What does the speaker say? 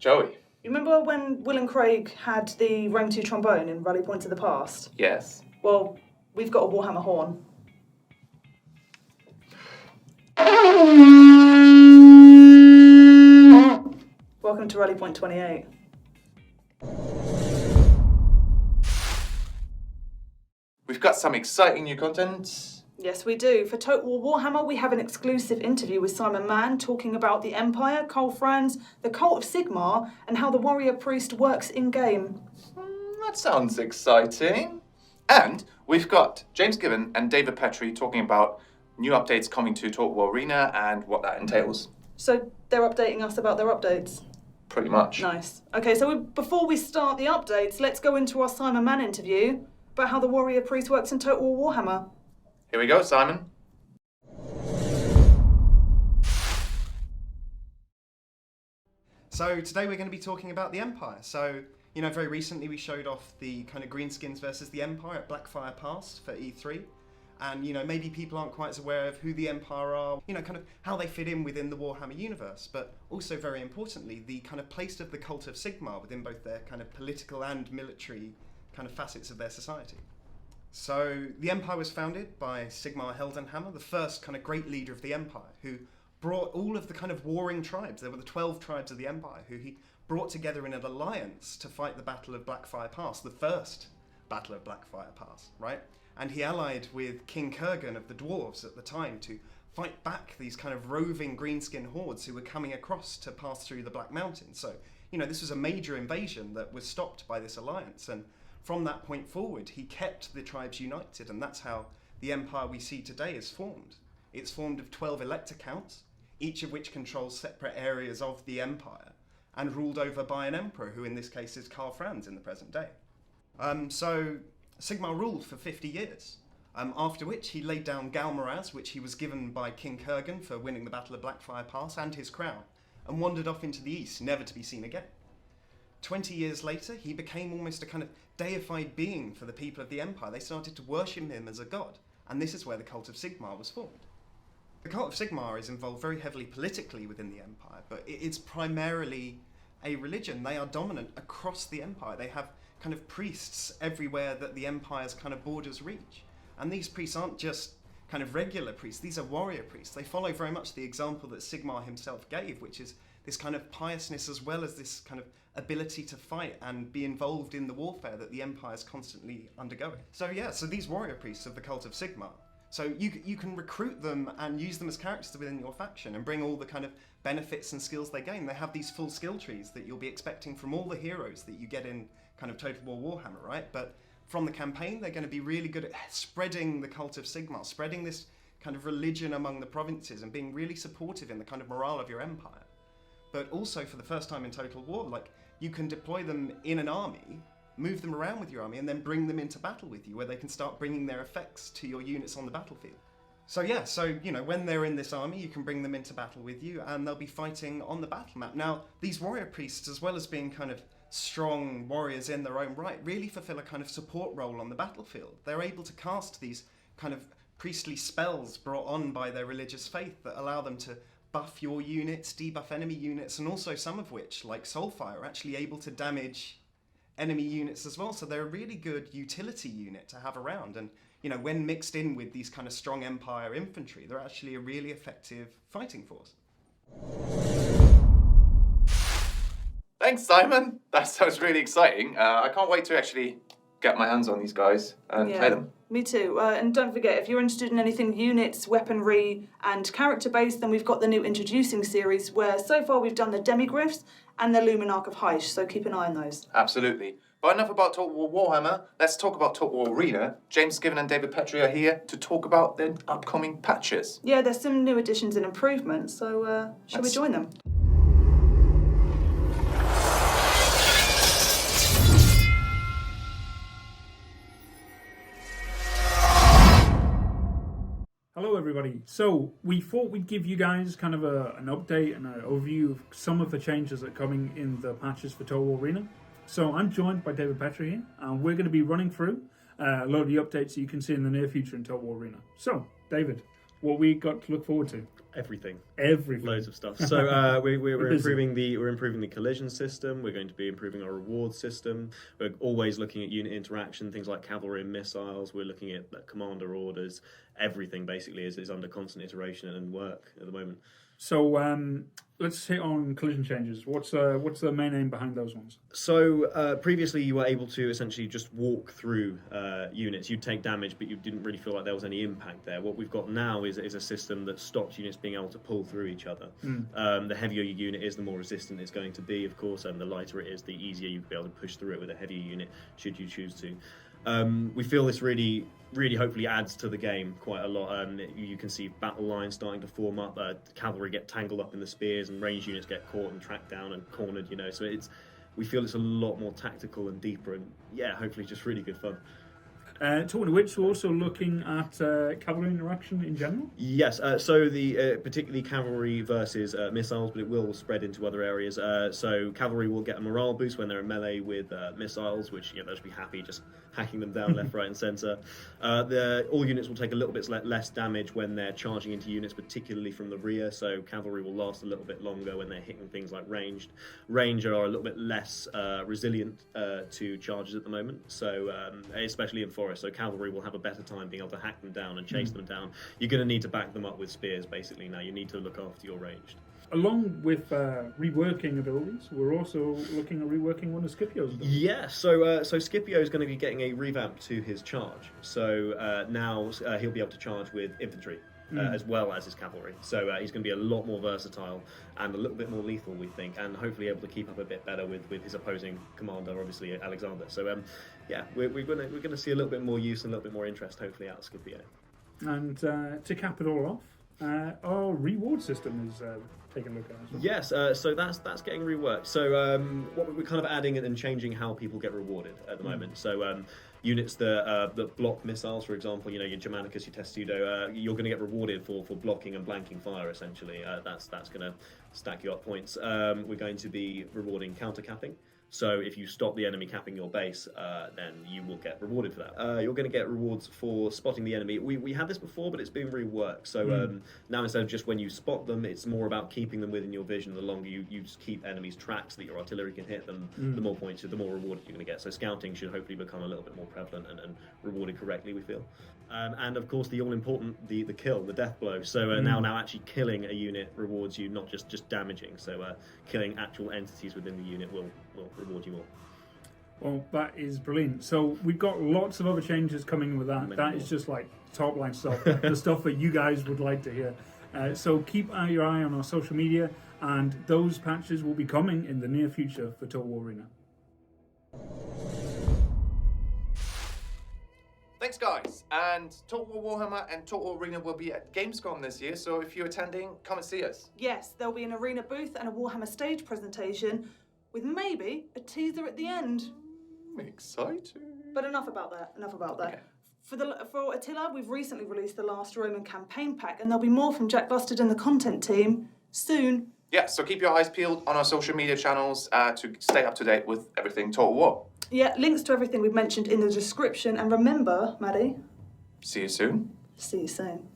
Joey. You remember when Will and Craig had the Rome 2 trombone in Rally Point of the Past? Yes. Well, we've got a Warhammer horn. Welcome to Rally Point 28. We've got some exciting new content. Yes, we do. For Total War Warhammer, we have an exclusive interview with Simon Mann talking about the Empire, Cole Franz, the Cult of Sigmar, and how the warrior priest works in-game. That sounds exciting. And we've got James Given and David Petrie talking about new updates coming to Total War Arena and what that entails. So they're updating us about their updates? Pretty much. Nice. Okay, so before we start the updates, let's go into our Simon Mann interview about how the warrior priest works in Total War Warhammer. Here we go, Simon. So today we're going to be talking about the Empire. So, very recently we showed off the kind of Greenskins versus the Empire at Blackfire Pass for E3. And, maybe people aren't quite as aware of who the Empire are, kind of how they fit in within the Warhammer universe. But also, very importantly, the kind of place of the Cult of Sigmar within both their kind of political and military kind of facets of their society. So the Empire was founded by Sigmar Heldenhammer, the first kind of great leader of the Empire, who brought all of the kind of warring tribes. There were the 12 tribes of the Empire, who he brought together in an alliance to fight the Battle of Blackfire Pass, the first Battle of Blackfire Pass, right? And he allied with King Kurgan of the Dwarves at the time to fight back these kind of roving greenskin hordes who were coming across to pass through the Black Mountains. So, this was a major invasion that was stopped by this alliance. And from that point forward, he kept the tribes united, and that's how the empire we see today is formed. It's formed of 12 elector counts, each of which controls separate areas of the empire, and ruled over by an emperor, who in this case is Karl Franz in the present day. So Sigmar ruled for 50 years, after which he laid down Galmaraz, which he was given by King Kurgan for winning the Battle of Blackfire Pass, and his crown, and wandered off into the east, never to be seen again. 20 years later, he became almost a kind of deified being for the people of the Empire. They started to worship him as a god, and this is where the Cult of Sigmar was formed. The Cult of Sigmar is involved very heavily politically within the Empire, but it's primarily a religion. They are dominant across the Empire. They have kind of priests everywhere that the Empire's kind of borders reach. And these priests aren't just kind of regular priests, these are warrior priests. They follow very much the example that Sigmar himself gave, which is this kind of piousness as well as this kind of ability to fight and be involved in the warfare that the Empire is constantly undergoing. So these warrior priests of the Cult of Sigmar, so you can recruit them and use them as characters within your faction and bring all the kind of benefits and skills they gain. They have these full skill trees that you'll be expecting from all the heroes that you get in kind of Total War Warhammer, right? But from the campaign, they're going to be really good at spreading the Cult of Sigmar, spreading this kind of religion among the provinces and being really supportive in the kind of morale of your empire. But also, for the first time in Total War, you can deploy them in an army, move them around with your army, and then bring them into battle with you, where they can start bringing their effects to your units on the battlefield. So when they're in this army, you can bring them into battle with you, and they'll be fighting on the battle map. Now, these warrior priests, as well as being kind of strong warriors in their own right, really fulfill a kind of support role on the battlefield. They're able to cast these kind of priestly spells brought on by their religious faith that allow them to buff your units, debuff enemy units, and also some of which, like Soulfire, are actually able to damage enemy units as well. So they're a really good utility unit to have around. And, when mixed in with these kind of strong Empire infantry, they're actually a really effective fighting force. Thanks, Simon. That sounds really exciting. I can't wait to actually get my hands on these guys and play them. Me too. And don't forget, if you're interested in anything units, weaponry, and character-based, then we've got the new Introducing series, where so far we've done the Demigryphs and the Luminarch of Hysh, so keep an eye on those. Absolutely. But enough about Total War Warhammer. Let's talk about Total War Arena. James Given and David Petrie are here to talk about the upcoming patches. Yeah, there's some new additions and improvements, so shall we join them? Hello everybody. So we thought we'd give you guys kind of an update and an overview of some of the changes that are coming in the patches for Total War Arena. So I'm joined by David Petrie here, and we're going to be running through a lot of the updates that you can see in the near future in Total War Arena. So, David, what we got to look forward to? Everything. Everything. Loads of stuff. So we're improving the collision system. We're going to be improving our reward system. We're always looking at unit interaction, things like cavalry and missiles. We're looking at commander orders. Everything basically is under constant iteration and work at the moment. So let's hit on collision changes. What's the main aim behind those ones? So previously you were able to essentially just walk through units. You'd take damage, but you didn't really feel like there was any impact there. What we've got now is a system that stops units being able to pull through each other. The heavier your unit is, the more resistant it's going to be, of course, and the lighter it is, the easier you'll be able to push through it with a heavier unit, should you choose to. We feel this really hopefully adds to the game quite a lot. You can see battle lines starting to form up, cavalry get tangled up in the spears, and range units get caught and tracked down and cornered, so we feel it's a lot more tactical and deeper, and hopefully just really good fun. Talking of which, we're also looking at cavalry interaction in general. Yes, so the particularly cavalry versus missiles, but it will spread into other areas. So cavalry will get a morale boost when they're in melee with missiles, which they'll just be happy just hacking them down left, right, and centre. All units will take a little bit less damage when they're charging into units, particularly from the rear. So cavalry will last a little bit longer when they're hitting things like ranged. Ranged are a little bit less resilient to charges at the moment. So especially in forest. So cavalry will have a better time being able to hack them down and chase them down. You're going to need to back them up with spears, basically. Now you need to look after your ranged. Along with reworking abilities, we're also looking at reworking one of Scipio's abilities. Yeah, so Scipio is going to be getting a revamp to his charge. So now he'll be able to charge with infantry. As well as his cavalry. So he's going to be a lot more versatile and a little bit more lethal, we think, and hopefully able to keep up a bit better with his opposing commander, obviously Alexander. So we're going to see a little bit more use and a little bit more interest, hopefully, out of Scipio. And to cap it all off, our reward system is taking a look at as well. Yes, so that's getting reworked. So what we're kind of adding and changing how people get rewarded at the moment. So units that block missiles, for example, your Germanicus, your Testudo, you're going to get rewarded for blocking and blanking fire, essentially. That's going to stack you up points. We're going to be rewarding counter-capping. So if you stop the enemy capping your base, then you will get rewarded for that. You're going to get rewards for spotting the enemy. We had this before, but it's been reworked. So now instead of just when you spot them, it's more about keeping them within your vision. The longer you just keep enemies tracked so that your artillery can hit them, the more points, the more rewarded you're going to get. So scouting should hopefully become a little bit more prevalent and rewarded correctly, we feel. And of course, the all-important, the kill, the death blow. So now actually killing a unit rewards you, not just damaging. So killing actual entities within the unit will reward you more. Well, that is brilliant. So we've got lots of other changes coming with that. That is just like top line stuff, the stuff that you guys would like to hear. So keep your eye on our social media, and those patches will be coming in the near future for Total War Arena. Thanks, guys. And Total War Warhammer and Total War Arena will be at Gamescom this year, so if you're attending, come and see us. Yes, there'll be an arena booth and a Warhammer stage presentation with maybe a teaser at the end. Exciting. But enough about that. Okay. For Attila, we've recently released the last Roman campaign pack, and there'll be more from Jack Lusted and the content team soon. Yeah, so keep your eyes peeled on our social media channels to stay up to date with everything Total War. Yeah, links to everything we've mentioned in the description. And remember, Maddie... See you soon. See you soon.